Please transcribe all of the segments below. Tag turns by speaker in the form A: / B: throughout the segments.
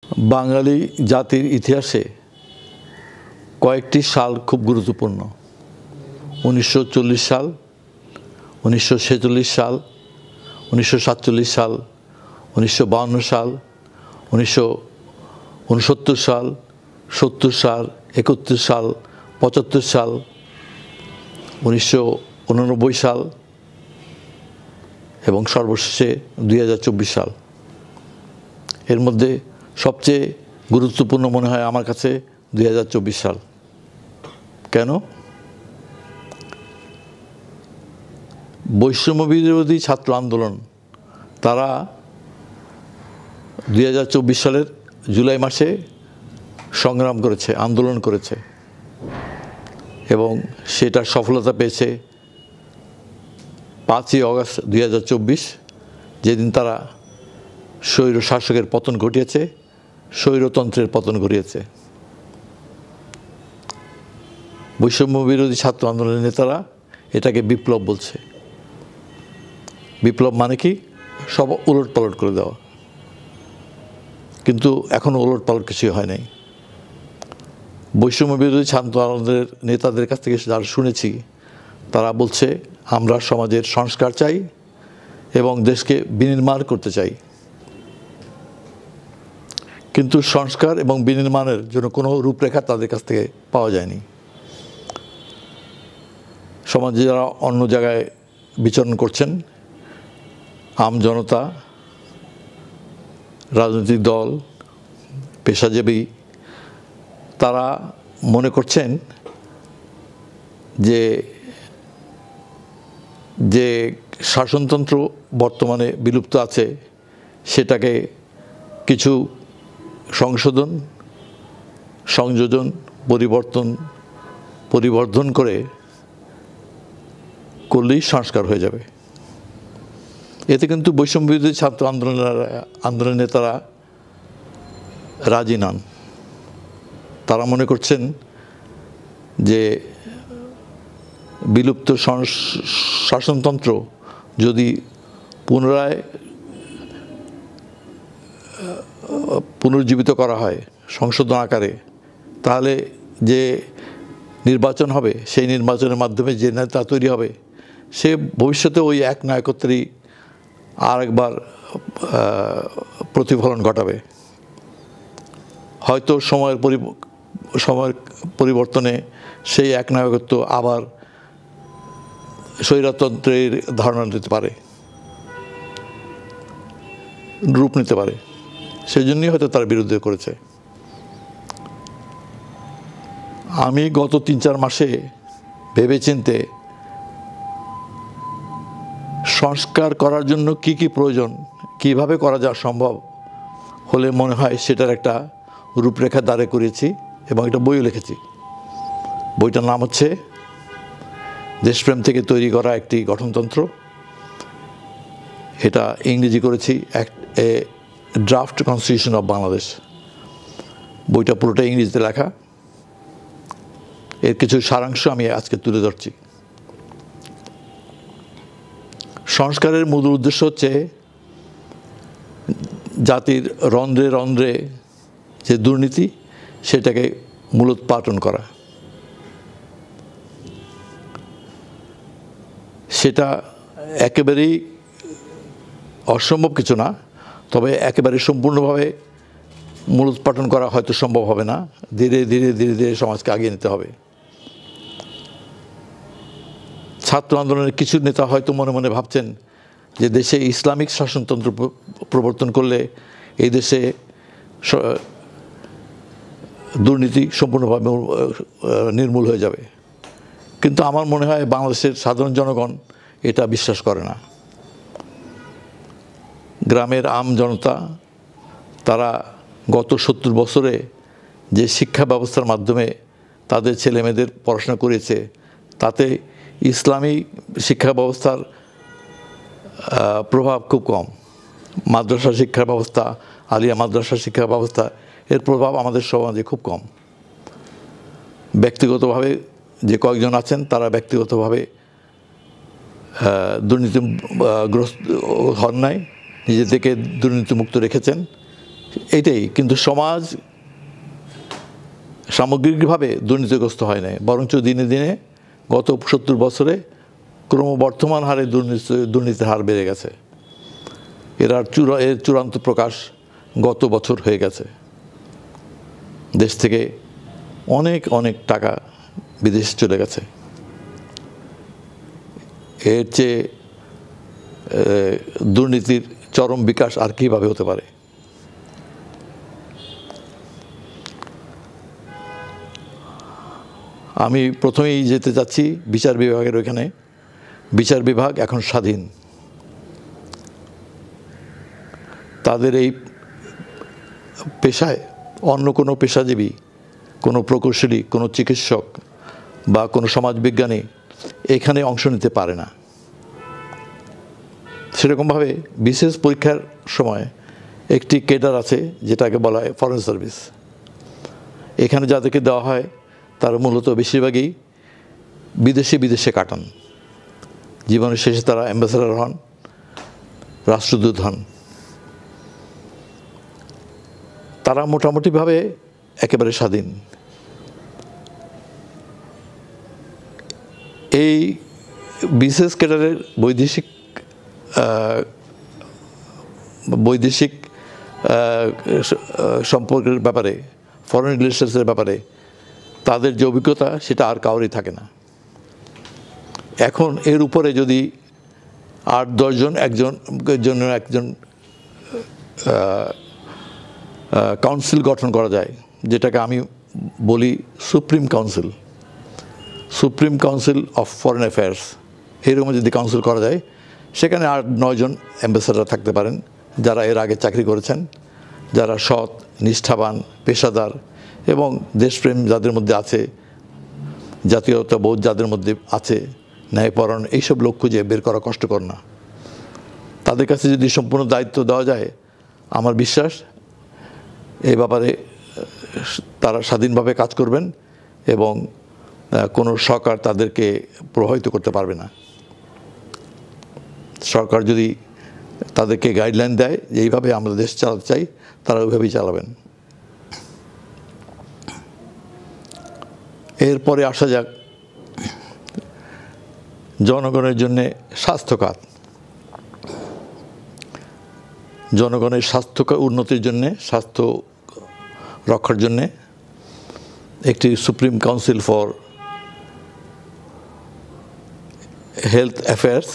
A: বাঙালি জাতির ইতিহাসে কয়েকটি সাল খুব গুরুত্বপূর্ণ। 1940 সাল, 1946 সাল, 1947 সাল, 1952 সাল, 1969 সাল, 70 সাল, 71 সাল, 75 সাল, 1989 সাল এবং সর্বশেষে 2024 সাল। এর মধ্যে সবচেয়ে গুরুত্বপূর্ণ মনে হয় আমার কাছে 2024 সাল। কেন? বৈষম্য বিরোধী ছাত্র আন্দোলন তারা 2024 সালের জুলাই মাসে সংগ্রাম করেছে, আন্দোলন করেছে এবং সেটার সফলতা পেয়েছে 5ই অগাস্ট 2024, যেদিন তারা স্বৈর শাসকের পতন ঘটিয়েছে, স্বৈরতন্ত্রের পতন ঘটিয়েছে। বৈষম্য বিরোধী ছাত্র আন্দোলনের নেতারা এটাকে বিপ্লব বলছে। বিপ্লব মানে কি? সব উলট পালট করে দেওয়া, কিন্তু এখনও উলট পালট কিছুই হয় নাই। বৈষম্য বিরোধী ছাত্র আন্দোলনের নেতাদের কাছ থেকে যারা শুনেছি তারা বলছে, আমরা সমাজের সংস্কার চাই এবং দেশকে বিনির্মাণ করতে চাই। কিন্তু সংস্কার এবং বিনির্মাণের জন্য কোনো রূপরেখা তাদের কাছ থেকে পাওয়া যায়নি। সমাজে যারা অন্য জায়গায় বিচরণ করছেন, আম জনতা, রাজনৈতিক দল, পেশাজীবী, তারা মনে করছেন যে যে শাসনতন্ত্র বর্তমানে বিলুপ্ত আছে সেটাকে কিছু সংশোধন, সংযোজন, পরিবর্ধন করলেই সংস্কার হয়ে যাবে। এতে কিন্তু বৈষম্য বিরোধী ছাত্র আন্দোলনের নেতারা রাজি নন। তারা মনে করছেন যে বিলুপ্ত শাসনতন্ত্র যদি পুনর্জীবিত করা হয় সংশোধন আকারে, তাহলে যে নির্বাচন হবে সেই নির্বাচনের মাধ্যমে যে নেতা তৈরি হবে সে ভবিষ্যতে ওই এক নায়কত্বেরই আরেকবার প্রতিফলন ঘটাবে। হয়তো সময়ের পরিবর্তনে সেই এক নায়কত্ব আবার স্বৈরতন্ত্রের ধারণা নিতে পারে, রূপ নিতে পারে। সেই জন্যই হয়তো তার বিরুদ্ধে করেছে। আমি গত 3-4 মাসে ভেবেচিন্তে সংস্কার করার জন্য কি কি প্রয়োজন, কিভাবে করা যা সম্ভব হলে মনে হয় সেটার একটা রূপরেখা দাঁড়ে করিয়েছি এবং একটা বইও লিখেছি। বইটার নাম হচ্ছে দেশপ্রেম থেকে তৈরি করা একটি গঠনতন্ত্র। এটা ইংরেজি করেছি এ ড্রাফট কনস্টিটিউশন অফ বাংলাদেশ। বইটা পুরোটা ইংরেজিতে লেখা। এর কিছু সারাংশ আমি আজকে তুলে ধরছি। সংস্কারের মূল উদ্দেশ্য হচ্ছে জাতির রন্ধ্রে রন্ধ্রে যে দুর্নীতি সেটাকে মূলোৎপাটন করা। সেটা একেবারেই অসম্ভব কিছু না, তবে একেবারে সম্পূর্ণভাবে মূলোৎপাটন করা হয়তো সম্ভব হবে না। ধীরে ধীরে ধীরে ধীরে সমাজকে আগিয়ে নিতে হবে। ছাত্র আন্দোলনের কিছু নেতা হয়তো মনে মনে ভাবছেন যে দেশে ইসলামিক শাসনতন্ত্র প্রবর্তন করলে এই দেশে দুর্নীতি সম্পূর্ণভাবে নির্মূল হয়ে যাবে। কিন্তু আমার মনে হয় বাংলাদেশের সাধারণ জনগণ এটা বিশ্বাস করে না। গ্রামের আম জনতা তারা গত 70 বছরে যে শিক্ষা ব্যবস্থার মাধ্যমে তাদের ছেলেমেয়েদের পড়াশোনা করেছে, তাতে ইসলামী শিক্ষা ব্যবস্থার প্রভাব খুব কম। মাদ্রাসা শিক্ষা ব্যবস্থা, আলিয়া মাদ্রাসা শিক্ষা ব্যবস্থা, এর প্রভাব আমাদের সমাজে খুব কম। ব্যক্তিগতভাবে যে কয়েকজন আছেন তারা ব্যক্তিগতভাবে দুর্নীতিগ্রস্ত হন নাই, নিজেদেরকে দুর্নীতিমুক্ত রেখেছেন এইটাই। কিন্তু সমাজ সামগ্রিকভাবে দুর্নীতিগ্রস্ত হয় নাই, বরঞ্চ দিনে দিনে গত ৭০ বছরে ক্রমবর্ধমান হারে দুর্নীতির হার বেড়ে গেছে। এর চূড়ান্ত প্রকাশ গত বছর হয়ে গেছে। দেশ থেকে অনেক অনেক টাকা বিদেশে চলে গেছে। এর চেয়ে দুর্নীতির চরম বিকাশ আর কীভাবে হতে পারে? আমি প্রথমেই যেতে চাচ্ছি বিচার বিভাগের ওইখানে। বিচার বিভাগ এখন স্বাধীন। তাদের এই পেশায় অন্য কোনো পেশাজীবী, কোনো প্রকৌশলী, কোনো চিকিৎসক বা কোনো সমাজবিজ্ঞানী এখানে অংশ নিতে পারে না। সেরকমভাবে বিশেষ পরীক্ষার সময় একটি ক্যাডার আছে যেটাকে বলা হয় ফরেন সার্ভিস। এখানে যাদেরকে দেওয়া হয় তারা মূলত বেশিরভাগই বিদেশে কাটান। জীবনের শেষে তারা অ্যাম্বাসেডর হন, রাষ্ট্রদূত হন। তারা মোটামুটিভাবে একেবারে স্বাধীন। এই বিশেষ ক্যাডারের বৈদেশিক সম্পর্কের ব্যাপারে, ফরেন রিলেশনসের ব্যাপারে তাদের যে অভিজ্ঞতা সেটা আর কাউরই থাকে না। এখন এর উপরে যদি ৮-১০ জন একজন কাউন্সিল গঠন করা যায়, যেটাকে আমি বলি supreme council of foreign affairs, এরকম যদি কাউন্সিল করা যায়, সেখানে ৮-৯ জন অ্যাম্বাসেডর থাকতে পারেন যারা এর আগে চাকরি করেছেন, যারা সৎ, নিষ্ঠাবান, পেশাদার এবং দেশপ্রেম যাদের মধ্যে আছে, জাতীয়তাবোধ যাদের মধ্যে আছে, ন্যায়পরায়ণ, এইসব লোক খুঁজে বের করা কষ্টকর না। তাদের কাছে যদি সম্পূর্ণ দায়িত্ব দেওয়া যায়, আমার বিশ্বাস এই ব্যাপারে তারা স্বাধীনভাবে কাজ করবেন এবং কোনো সরকার তাদেরকে প্রভাবিত করতে পারবে না। সরকার যদি তাদেরকে গাইডলাইন দেয় যে এইভাবে আমরা দেশ চালাতে চাই, তারা ওইভাবেই চালাবেন। এরপরে আসা যাক জনগণের জন্যে স্বাস্থ্য খাত। জনগণের স্বাস্থ্য উন্নতির জন্যে, স্বাস্থ্য রক্ষার জন্যে একটি supreme council for health affairs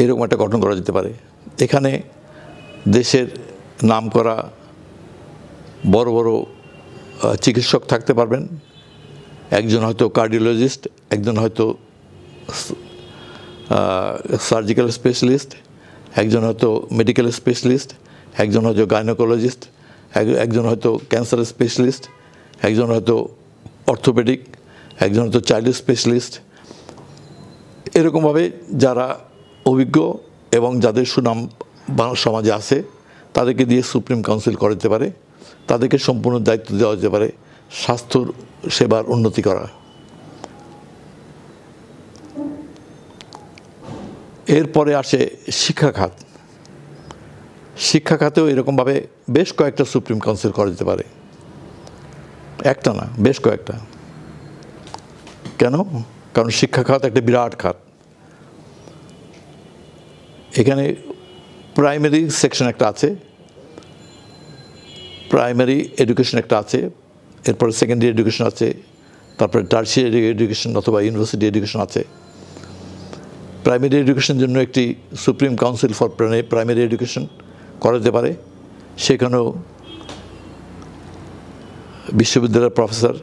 A: এরকম একটা গঠন করা যেতে পারে। এখানে দেশের নামকরা বড় বড় চিকিৎসক থাকতে পারবেন। একজন হয়তো কার্ডিওলজিস্ট, একজন হয়তো সার্জিক্যাল স্পেশালিস্ট, একজন হয়তো মেডিকেল স্পেশালিস্ট, একজন হয়তো গাইনোকোলজিস্ট, একজন হয়তো ক্যান্সার স্পেশালিস্ট, একজন হয়তো অর্থোপেডিক, একজন হয়তো চাইল্ড স্পেশালিস্ট। এরকমভাবে যারা অভিজ্ঞ এবং যাদের সুনাম সমাজে আছে তাদেরকে দিয়ে সুপ্রিম কাউন্সিল করা যেতে পারে। তাদেরকে সম্পূর্ণ দায়িত্ব দেওয়া যেতে পারে স্বাস্থ্য সেবার উন্নতি করা। এরপরে আসে শিক্ষা খাত। শিক্ষা খাতেও এরকমভাবে বেশ কয়েকটা সুপ্রিম কাউন্সিল করা যেতে পারে, একটা না, বেশ কয়েকটা। কেন? কারণ শিক্ষা খাত একটা বিরাট খাত। এখানে প্রাইমারি সেকশন একটা আছে, প্রাইমারি এডুকেশন একটা আছে, এরপরে সেকেন্ডারি এডুকেশন আছে, তারপরে টার্সিয়ারি এডুকেশন অথবা ইউনিভার্সিটি এডুকেশন আছে। প্রাইমারি এডুকেশনের জন্য একটি supreme council for primary education করা যেতে পারে। সেখানেও বিশ্ববিদ্যালয়ের প্রফেসর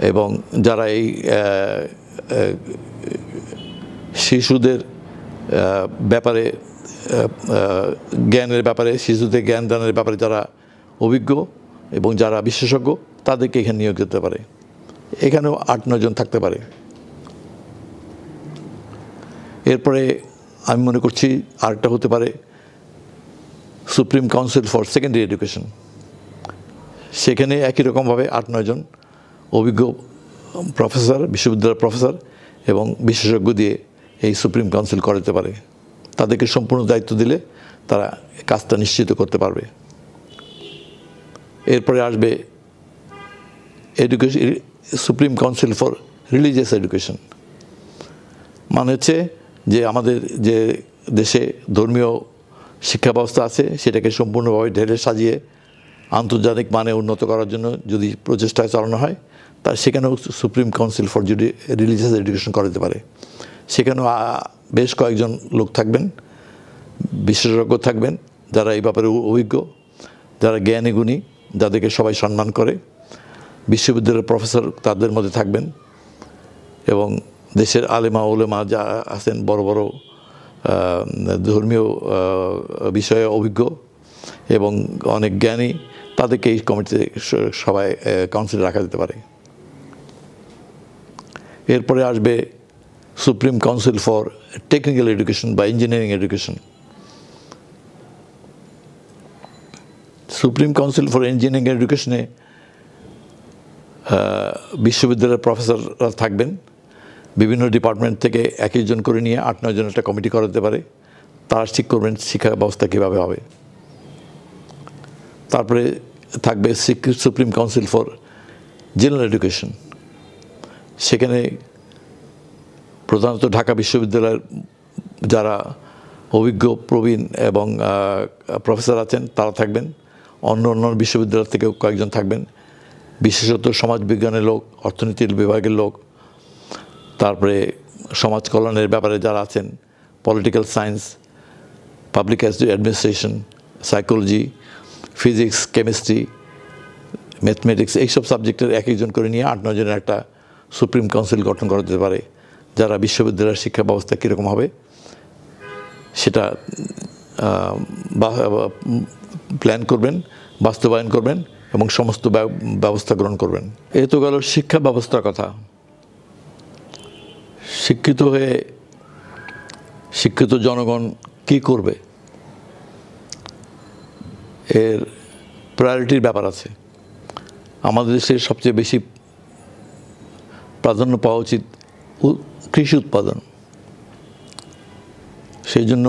A: এবং যারা এই শিশুদের ব্যাপারে, জ্ঞানের ব্যাপারে, শিশুদের জ্ঞান দানের ব্যাপারে যারা অভিজ্ঞ এবং যারা বিশেষজ্ঞ, তাদেরকে এখানে নিয়োগ দিতে পারে। এখানেও ৮-৯ জন থাকতে পারে। এরপরে আমি মনে করছি আরেকটা হতে পারে supreme council for secondary education. সেখানে একই রকমভাবে ৮-৯ জন অভিজ্ঞ প্রফেসর, বিশ্ববিদ্যালয়ের প্রফেসর এবং বিশেষজ্ঞ দিয়ে এই সুপ্রিম কাউন্সিল করা যেতে পারে। তাদেরকে সম্পূর্ণ দায়িত্ব দিলে তারা কাজটা নিশ্চিত করতে পারবে। এরপরে আসবে education, supreme council for religious education. মানে হচ্ছে যে আমাদের যে দেশে ধর্মীয় শিক্ষা ব্যবস্থা আছে সেটাকে সম্পূর্ণভাবে ঢেলে সাজিয়ে আন্তর্জাতিক মানে উন্নত করার জন্য যদি প্রচেষ্টা চালানো হয়, তার সেখানেও supreme council for religious education করা যেতে পারে। সেখানেও বেশ কয়েকজন লোক থাকবেন, বিশেষজ্ঞ থাকবেন, যারা এই ব্যাপারে অভিজ্ঞ, যারা জ্ঞানী গুণী, যাদেরকে সবাই সম্মান করে। বিশ্ববিদ্যালয়ের প্রফেসর তাদের মধ্যে থাকবেন এবং দেশের আলেমা ওলেমা যা আছেন বড় বড় ধর্মীয় বিষয়ে অভিজ্ঞ এবং অনেক জ্ঞানী, তাদেরকে এই কমিটিতে সবাই কাউন্সিলে রাখা যেতে পারে। এরপরে আসবে supreme council for technical education বা engineering education. Supreme council for engineering এডুকেশনে বিশ্ববিদ্যালয়ের প্রফেসররা থাকবেন। বিভিন্ন ডিপার্টমেন্ট থেকে একজন করে নিয়ে 8-9 জন একটা কমিটি করা যেতে পারে। তারা ঠিক করবেন শিক্ষা ব্যবস্থা কীভাবে হবে। তারপরে থাকবে supreme council for general education. সেখানে প্রধানত ঢাকা বিশ্ববিদ্যালয়ের যারা অভিজ্ঞ প্রবীণ এবং প্রফেসর আছেন তারা থাকবেন। অন্য বিশ্ববিদ্যালয় থেকেও কয়েকজন থাকবেন, বিশেষত সমাজবিজ্ঞানের লোক, অর্থনীতির বিভাগের লোক, তারপরে সমাজ কল্যাণের ব্যাপারে যারা আছেন, political science, public administration, psychology, physics, chemistry, mathematics, এইসব সাবজেক্টের একজন করে নিয়ে 8-9 জনের একটা সুপ্রিম কাউন্সিল গঠন করা যেতে পারে, যারা বিশ্ববিদ্যালয়ের শিক্ষা ব্যবস্থা কীরকম হবে সেটা প্ল্যান করবেন, বাস্তবায়ন করবেন এবং সমস্ত ব্যবস্থা গ্রহণ করবেন। এই তো গেল শিক্ষা ব্যবস্থার কথা। শিক্ষিত হয়ে শিক্ষিত জনগণ কী করবে, এর প্রায়োরিটির ব্যাপার আছে। আমাদের দেশের সবচেয়ে বেশি প্রাধান্য পাওয়া উচিত কৃষি উৎপাদন। সেই জন্য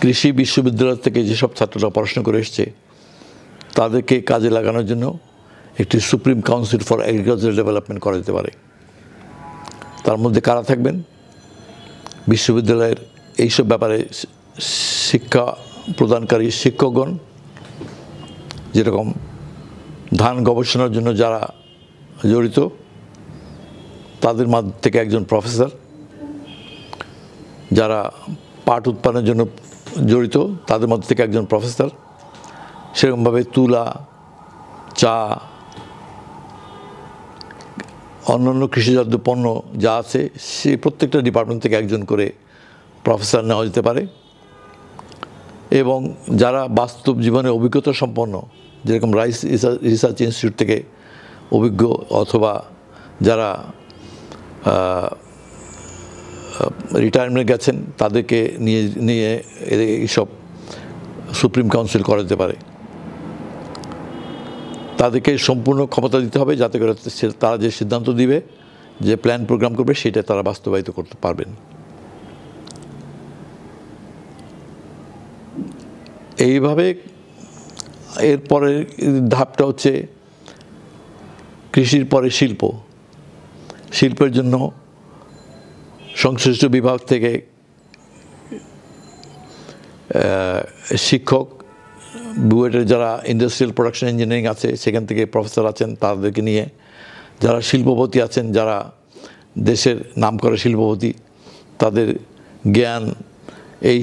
A: কৃষি বিশ্ববিদ্যালয় থেকে যেসব ছাত্ররা পড়াশোনা করে এসছে তাদেরকে কাজে লাগানোর জন্য একটি supreme council for agricultural development করা যেতে পারে। তার মধ্যে কারা থাকবেন? বিশ্ববিদ্যালয়ের এইসব ব্যাপারে শিক্ষা প্রদানকারী শিক্ষকগণ, যেরকম ধান গবেষণার জন্য যারা জড়িত তাদের মধ্য থেকে একজন প্রফেসর, যারা পাট উৎপাদনের জন্য জড়িত তাদের মধ্যে থেকে একজন প্রফেসর, সেরকমভাবে তুলা, চা, অন্যান্য কৃষিজাত পণ্য যা আছে সেই প্রত্যেকটা ডিপার্টমেন্ট থেকে একজন করে প্রফেসর নেওয়া যেতে পারে। এবং যারা বাস্তব জীবনে অভিজ্ঞতা সম্পন্ন, যেরকম রাইস রিসার্চ ইনস্টিটিউট থেকে অভিজ্ঞ, অথবা যারা রিটায়ারমেন্ট গেছেন তাদেরকে নিয়ে এইসব সুপ্রিম কাউন্সিল করা যেতে পারে। তাদেরকে সম্পূর্ণ ক্ষমতা দিতে হবে যাতে করে তারা যে সিদ্ধান্ত দিবে, যে প্ল্যান প্রোগ্রাম করবে, সেটা তারা বাস্তবায়িত করতে পারবেন। এইভাবে এরপরে ধাপটা হচ্ছে কৃষির পরে শিল্প। শিল্পের জন্য সংশ্লিষ্ট বিভাগ থেকে শিক্ষক, বুয়েটের যারা ইন্ডাস্ট্রিয়াল প্রোডাকশন ইঞ্জিনিয়ারিং আছে সেখান থেকে প্রফেসর আছেন তাদেরকে নিয়ে, যারা শিল্পপতি আছেন, যারা দেশের নামকরা শিল্পপতি, তাদের জ্ঞান এই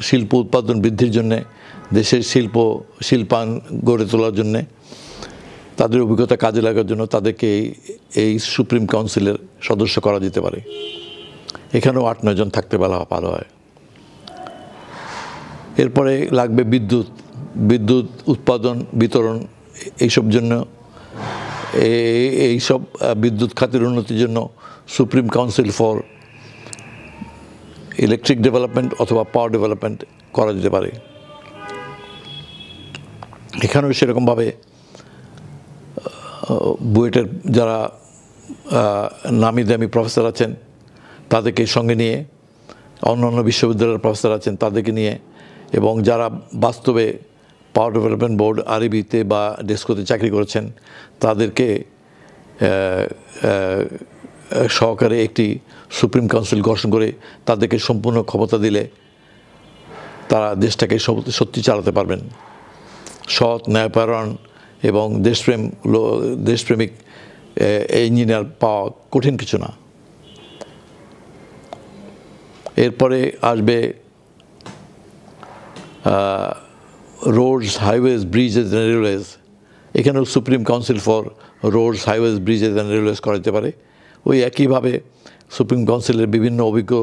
A: শিল্প উৎপাদন বৃদ্ধির জন্যে, দেশের শিল্পায়ন গড়ে তোলার জন্যে, তাদের অভিজ্ঞতা কাজে লাগার জন্য তাদেরকে এই সুপ্রিম কাউন্সিলের সদস্য করা যেতে পারে। এখানেও 8-9 জন থাকতে ভালো হয়। এরপরে লাগবে বিদ্যুৎ উৎপাদন, বিতরণ, এইসব জন্য এইসব বিদ্যুৎ খাতের উন্নতির জন্য supreme council for electric development অথবা পাওয়ার ডেভেলপমেন্ট করা যেতে পারে। এখানেও সেরকমভাবে বুয়েটের যারা নামি দামি প্রফেসর আছেন তাদেরকে সঙ্গে নিয়ে অন্যান্য বিশ্ববিদ্যালয়ের প্রফেসর আছেন তাদেরকে নিয়ে, এবং যারা বাস্তবে পাওয়ার ডেভেলপমেন্ট বোর্ড আরবিতে বা ডেস্কোতে চাকরি করেছেন তাদেরকে সহকারে একটি সুপ্রিম কাউন্সিল গঠন করে তাদেরকে সম্পূর্ণ ক্ষমতা দিলে তারা দেশটাকে সত্যি চালাতে পারবেন। সৎ, ন্যায়পরায়ণ এবং দেশপ্রেমিক ইঞ্জিনিয়ার পাওয়া কঠিন কিছু না। এরপরে আসবে roads, highways, bridges and railways. এখানেও supreme council for roads, highways, bridges and railways করা যেতে পারে। ওই একইভাবে সুপ্রিম কাউন্সিলের বিভিন্ন অভিজ্ঞ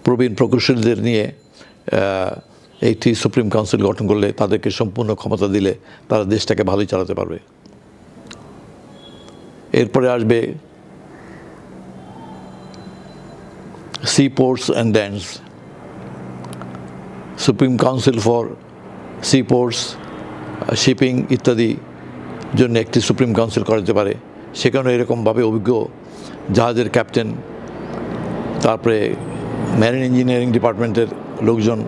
A: প্রবীণ প্রকৌশলীদের নিয়ে একটি সুপ্রিম কাউন্সিল গঠন করলে তাদেরকে সম্পূর্ণ ক্ষমতা দিলে তারা দেশটাকে ভালোই চালাতে পারবে। এরপরে আসবে seaports and dams. Supreme council for seaports, shipping ইত্যাদি জন্য একটি সুপ্রিম কাউন্সিল করা যেতে পারে। সেখানেও এরকমভাবে অভিজ্ঞ জাহাজের ক্যাপ্টেন, তারপরে ম্যারিন ইঞ্জিনিয়ারিং ডিপার্টমেন্টের লোকজন,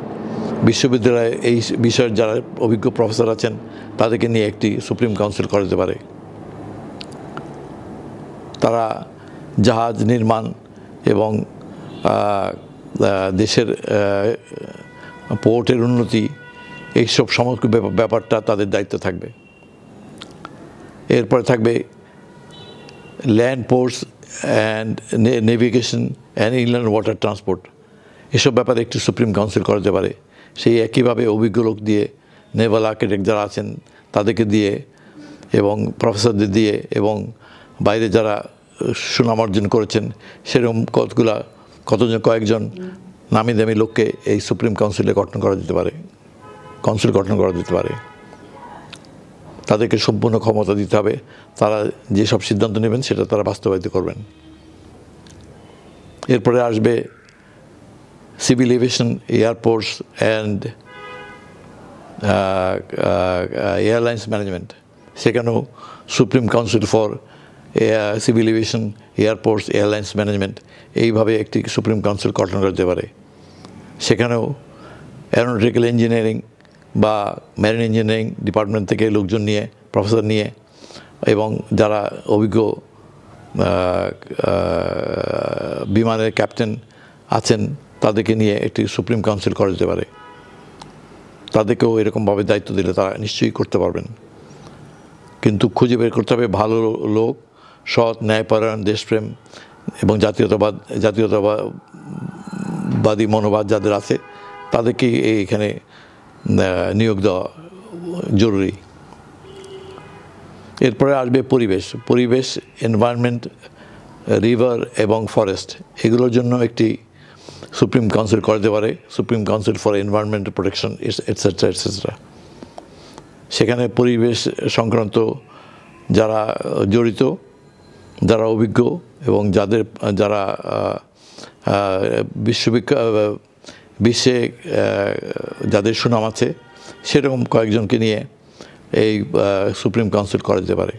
A: বিশ্ববিদ্যালয়ে এই বিষয়ের যারা অভিজ্ঞ প্রফেসর আছেন তাদেরকে নিয়ে একটি সুপ্রিম কাউন্সিল করা যেতে পারে। তারা জাহাজ নির্মাণ এবং দেশের পোর্টের উন্নতি এইসব সমস্ত ব্যাপারটা তাদের দায়িত্ব থাকবে। এরপরে থাকবে land ports and navigation and inland water transport. এসব ব্যাপারে একটি সুপ্রিম কাউন্সিল করা যেতে পারে। সেই একইভাবে অভিজ্ঞ লোক দিয়ে, নেভাল আর্কিটেক্ট যারা আছেন তাদেরকে দিয়ে এবং প্রফেসরদের দিয়ে এবং বাইরে যারা সুনাম অর্জন করেছেন সেরকম কয়েকজন নামি দামি লোককে এই সুপ্রিম কাউন্সিল গঠন করা যেতে পারে। তাদেরকে সম্পূর্ণ ক্ষমতা দিতে হবে, তারা যেসব সিদ্ধান্ত নেবেন সেটা তারা বাস্তবায়িত করবেন। এরপরে আসবে civil aviation, airports and airlines management. সেখানেও supreme council for civil aviation, airports, airlines management এইভাবে একটি সুপ্রিম কাউন্সিল গঠন করতে পারে। সেখানেও অ্যারোনটিক্যাল ইঞ্জিনিয়ারিং বা মেরিন ইঞ্জিনিয়ারিং ডিপার্টমেন্ট থেকে লোকজন নিয়ে, প্রফেসর নিয়ে এবং যারা অভিজ্ঞ বিমানের ক্যাপ্টেন আছেন তাদেরকে নিয়ে একটি সুপ্রিম কাউন্সিল করা যেতে পারে। তাদেরকেও এরকমভাবে দায়িত্ব দিলে তারা নিশ্চয়ই করতে পারবেন। কিন্তু খুঁজে বের করতে হবে ভালো লোক, সৎ, ন্যায়পরায়ণ, দেশপ্রেম এবং জাতীয়তাবাদী মনোভাব যাদের আছে তাদেরকেই এইখানে নিয়োগ দেওয়া জরুরি। এরপরে আসবে পরিবেশ, এনভায়রনমেন্ট, রিভার এবং ফরেস্ট, এগুলোর জন্য একটি সুপ্রিম কাউন্সিল করতে পারে, supreme council for environmental protection etcetera. সেখানে পরিবেশ সংক্রান্ত যারা জড়িত, যারা অভিজ্ঞ এবং যারা বিশ্বে যাদের সুনাম আছে সেরকম কয়েকজনকে নিয়ে এই সুপ্রিম কাউন্সিল করা যেতে পারে।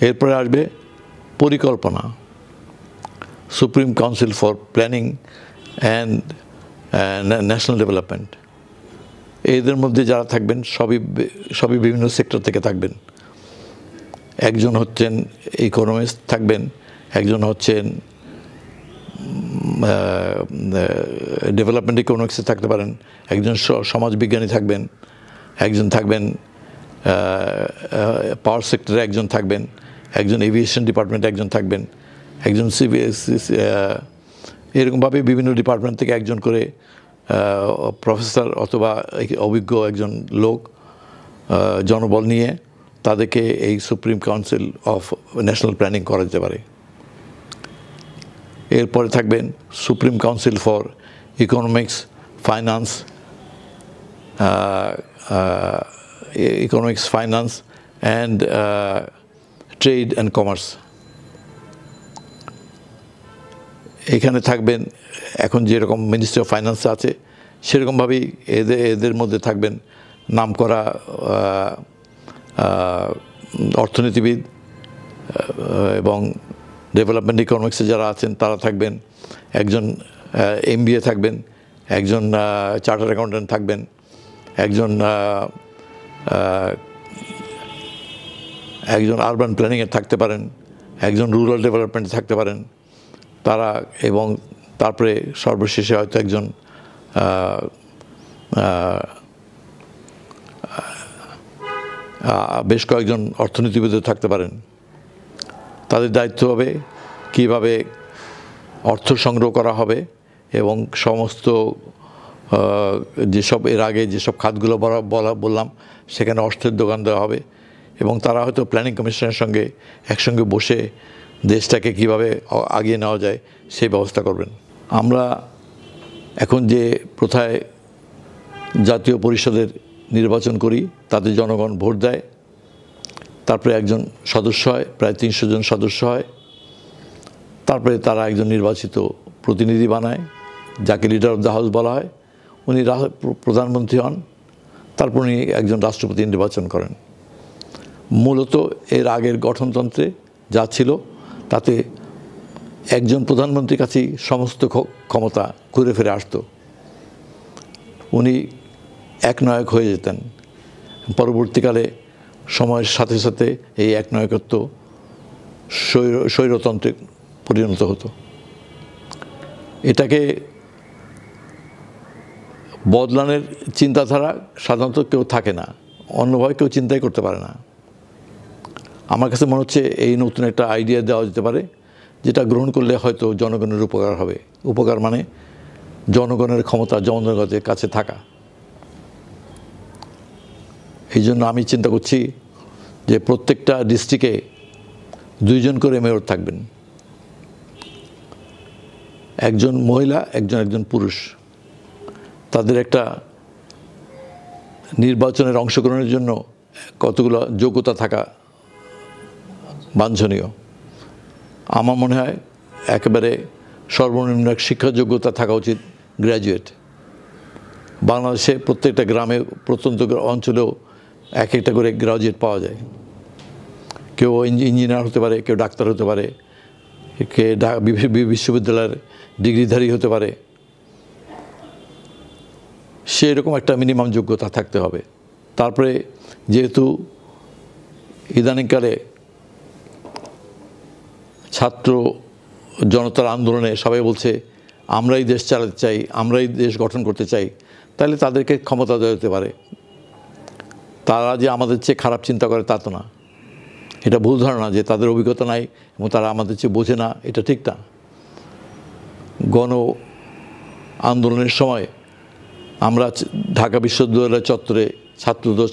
A: এরপরে আসবে পরিকল্পনা, supreme council for planning and national development. এদের মধ্যে যারা থাকবেন সবই বিভিন্ন সেক্টর থেকে থাকবেন। একজন হচ্ছেন ইকোনমিস্ট থাকবেন, একজন হচ্ছেন ডেভেলপমেন্ট ইকোনমিক্সে থাকতে পারেন, একজন সমাজবিজ্ঞানী থাকবেন, একজন থাকবেন পাওয়ার সেক্টরে, একজন থাকবেন, একজন এভিয়েশন ডিপার্টমেন্টে একজন থাকবেন, একজন এরকমভাবে বিভিন্ন ডিপার্টমেন্ট থেকে একজন করে প্রফেসর অথবা অভিজ্ঞ একজন লোক জনবল নিয়ে তাদেরকে এই supreme council of national planning করা যেতে পারে। এরপরে থাকবেন supreme council for economics, finance and trade and commerce. এখানে থাকবেন এখন যেরকম মিনিস্ট্রি অফ ফাইন্যান্স আছে সেরকমভাবেই এদের মধ্যে থাকবেন নামকরা অর্থনীতিবিদ এবং ডেভেলপমেন্ট ইকোনমিক্সে যারা আছেন তারা থাকবেন, একজন MBA থাকবেন, একজন চার্টার্ড অ্যাকাউন্ট্যান্ট থাকবেন, একজন আরবান প্ল্যানিংয়ে থাকতে পারেন, একজন রুরাল ডেভেলপমেন্টে থাকতে পারেন তারা, এবং তারপরে সর্বশেষে হয়তো একজন বেশ কয়েকজন অর্থনীতিবিদও থাকতে পারেন। তাদের দায়িত্ব হবে কীভাবে অর্থ সংগ্রহ করা হবে এবং সমস্ত যেসব এর আগে যেসব খাতগুলো বললাম সেখানে অর্থের যোগান দেওয়া হবে, এবং তারা হয়তো প্ল্যানিং কমিশনের সঙ্গে একসঙ্গে বসে দেশটাকে কিভাবে আগিয়ে নেওয়া যায় সেই ব্যবস্থা করবেন। আমরা এখন যে প্রথায় জাতীয় পরিষদের নির্বাচন করি, তাতে জনগণ ভোট দেয়, তারপরে একজন সদস্য হয়, প্রায় 300 জন সদস্য হয়, তারপরে তারা একজন নির্বাচিত প্রতিনিধি বানায়, যাকে লিডার অফ দ্য হাউস বলা হয়। উনি প্রধানমন্ত্রী হন, তারপর উনি একজন রাষ্ট্রপতি নির্বাচন করেন। মূলত এর আগের গঠনতন্ত্রে যা ছিল তাতে একজন প্রধানমন্ত্রীর কাছেই সমস্ত ক্ষমতা ঘুরে ফিরে আসতো, উনি একনায়ক হয়ে যেতেন। পরবর্তীকালে সময়ের সাথে সাথে এই একনায়কত্ব স্বৈরতন্ত্রে পরিণত হতো। এটাকে বদলানোর চিন্তাধারা সাধারণত কেউ থাকে না, অন্যভাবে কেউ চিন্তাই করতে পারে না। আমার কাছে মনে হচ্ছে এই নতুন একটা আইডিয়া দেওয়া যেতে পারে, যেটা গ্রহণ করলে হয়তো জনগণের উপকার হবে। উপকার মানে জনগণের ক্ষমতা জনগণের কাছে থাকা। এই জন্য আমি চিন্তা করছি যে প্রত্যেকটা ডিস্ট্রিক্টে 2 জন করে মেয়র থাকবেন, একজন মহিলা, একজন পুরুষ। তাদের একটা নির্বাচনের অংশগ্রহণের জন্য কতগুলো যোগ্যতা থাকা বাঞ্ছনীয়। আমার মনে হয় একেবারে সর্বনিম্ন শিক্ষা যোগ্যতা থাকা উচিত, গ্র্যাজুয়েট। বাংলাদেশে প্রত্যেকটা গ্রামে, প্রত্যন্ত অঞ্চলেও একটা করে গ্র্যাজুয়েট পাওয়া যায়। কেউ ইঞ্জিনিয়ার হতে পারে, কেউ ডাক্তার হতে পারে, কে বিশ্ববিদ্যালয়ের ডিগ্রিধারী হতে পারে। সেরকম একটা মিনিমাম যোগ্যতা থাকতে হবে। তারপরে যেহেতু ইদানিংকালে ছাত্র জনতার আন্দোলনে সবাই বলছে আমরাই দেশ চালাতে চাই, আমরাই দেশ গঠন করতে চাই, তাহলে তাদেরকে ক্ষমতা দেওয়া যেতে পারে। তারা যে আমাদের চেয়ে খারাপ চিন্তা করে তা তো না। এটা ভুল ধারণা যে তাদের অভিজ্ঞতা নাই এবং তারা আমাদের চেয়ে বোঝে না, এটা ঠিক না। গণ আন্দোলনের সময় আমরা ঢাকা বিশ্ববিদ্যালয় চত্বরে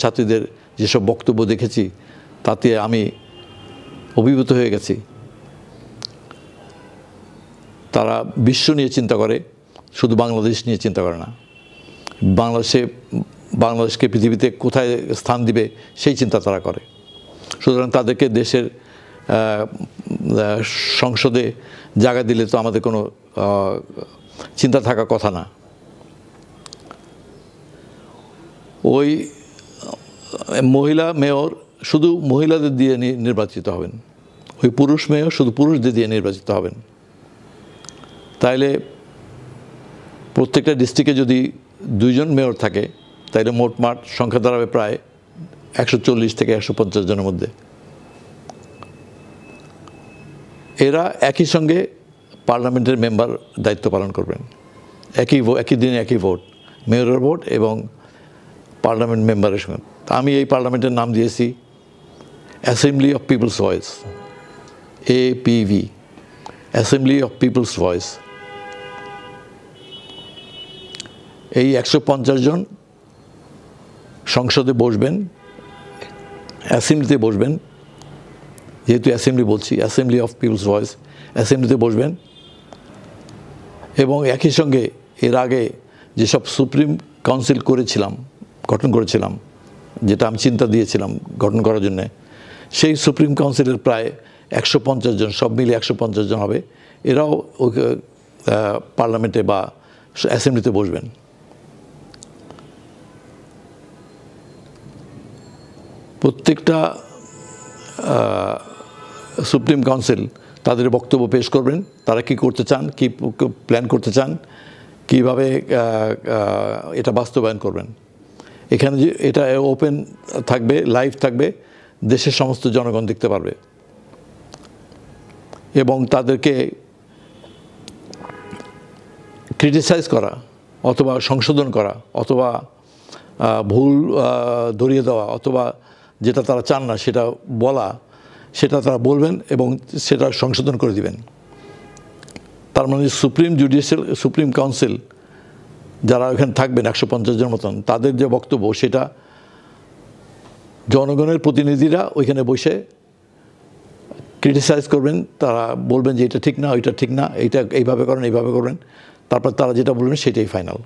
A: ছাত্রীদের যেসব বক্তব্য দেখেছি তাতে আমি অভিভূত হয়ে গেছি। তারা বিশ্ব নিয়ে চিন্তা করে, শুধু বাংলাদেশ নিয়ে চিন্তা করে না। বাংলাদেশকে পৃথিবীতে কোথায় স্থান দিবে সেই চিন্তা তারা করে। সুতরাং তাদেরকে দেশের সংসদে জায়গা দিলে তো আমাদের কোনো চিন্তা থাকার কথা না। ওই মহিলা মেয়র শুধু মহিলাদের দিয়ে নির্বাচিত হবেন, ওই পুরুষ মেয়র শুধু পুরুষদের দিয়ে নির্বাচিত হবেন। তাইলে প্রত্যেকটা ডিস্ট্রিক্টে যদি 2 জন মেয়র থাকে, তাইলে মোটমাট সংখ্যা দাঁড়াবে প্রায় 140 থেকে 150 জনের মধ্যে। এরা একই সঙ্গে পার্লামেন্টের মেম্বার দায়িত্ব পালন করবেন, একই দিনে একই ভোট, মেয়রের ভোট এবং পার্লামেন্ট মেম্বারের সঙ্গে। আমি এই পার্লামেন্টের নাম দিয়েছি assembly of people's voice, APV, assembly of people's voice. এই 150 জন সংসদে বসবেন, অ্যাসেম্বলিতে বসবেন, যেহেতু অ্যাসেম্বলি বলছি, অ্যাসেম্বলি অফ পিপলস ভয়েস, অ্যাসেম্বলিতে বসবেন এবং একই সঙ্গে এর আগে যেসব সুপ্রিম কাউন্সিল গঠন করেছিলাম, যেটা আমি চিন্তা দিয়েছিলাম গঠন করার জন্যে, সেই সুপ্রিম কাউন্সিলের প্রায় 150 জন, সব মিলে 150 জন হবে। এরাও পার্লামেন্টে বা অ্যাসেম্বলিতে বসবেন। প্রত্যেকটা সুপ্রিম কাউন্সিল তাদের বক্তব্য পেশ করবেন, তারা কি করতে চান, কি প্ল্যান করতে চান, কিভাবে এটা বাস্তবায়ন করবেন। এখানে যে এটা ওপেন থাকবে, লাইভ থাকবে, দেশের সমস্ত জনগণ দেখতে পারবে এবং তাদেরকে ক্রিটিসাইজ করা অথবা সংশোধন করা অথবা ভুল ধরিয়ে দেওয়া অথবা যেটা তারা চান না সেটা বলা, সেটা তারা বলবেন এবং সেটা সংশোধন করে দিবেন। তার মানে সুপ্রিম কাউন্সিল যারা এখানে থাকবেন 150 জন মতন, তাদের যে বক্তব্য সেটা জনগণের প্রতিনিধিরা ওইখানে বসে ক্রিটিসাইজ করবেন। তারা বলবেন যে এটা ঠিক না, ওইটা ঠিক না, এইটা এইভাবে করেন, এইভাবে করবেন, তারপর তারা যেটা বলবেন সেটাই ফাইনাল।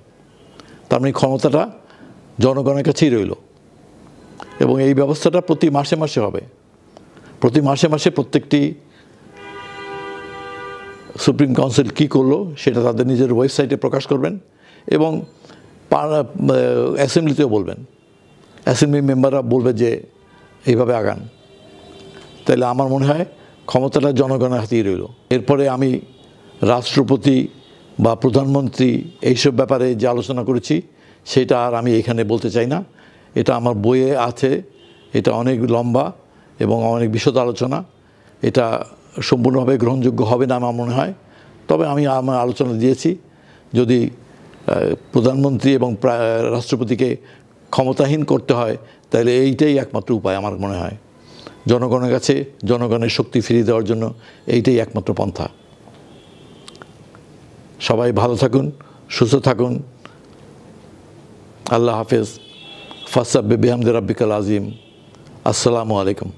A: তার মানে ক্ষমতাটা জনগণের কাছেই রইল এবং এই ব্যবস্থাটা প্রতি মাসে মাসে হবে। প্রতি মাসে মাসে প্রত্যেকটি সুপ্রিম কাউন্সিল কী করলো সেটা তাদের নিজের ওয়েবসাইটে প্রকাশ করবেন এবং অ্যাসেম্বলিতেও বলবেন। অ্যাসেম্বলি মেম্বাররা বলবে যে এইভাবে আগান। তাহলে আমার মনে হয় ক্ষমতাটা জনগণের হাতেই রইল। এরপরে আমি রাষ্ট্রপতি বা প্রধানমন্ত্রী এইসব ব্যাপারে যে আলোচনা করেছি সেটা আর আমি এখানে বলতে চাই না। এটা আমার বইয়ে আছে, এটা অনেক লম্বা এবং অনেক বিশদ আলোচনা। এটা সম্পূর্ণভাবে গ্রহণযোগ্য হবে না আমার মনে হয়। তবে আমি আমার আলোচনা দিয়েছি, যদি প্রধানমন্ত্রী এবং রাষ্ট্রপতিকে ক্ষমতাহীন করতে হয় তাহলে এইটাই একমাত্র উপায় আমার মনে হয়। জনগণের কাছে জনগণের শক্তি ফিরিয়ে দেওয়ার জন্য এইটাই একমাত্র পন্থা। সবাই ভালো থাকুন, সুস্থ থাকুন। আল্লাহ হাফেজ। ফাসাব্বিহ বিহামদি রাব্বিকাল আযীম। আসসালামু আলাইকুম।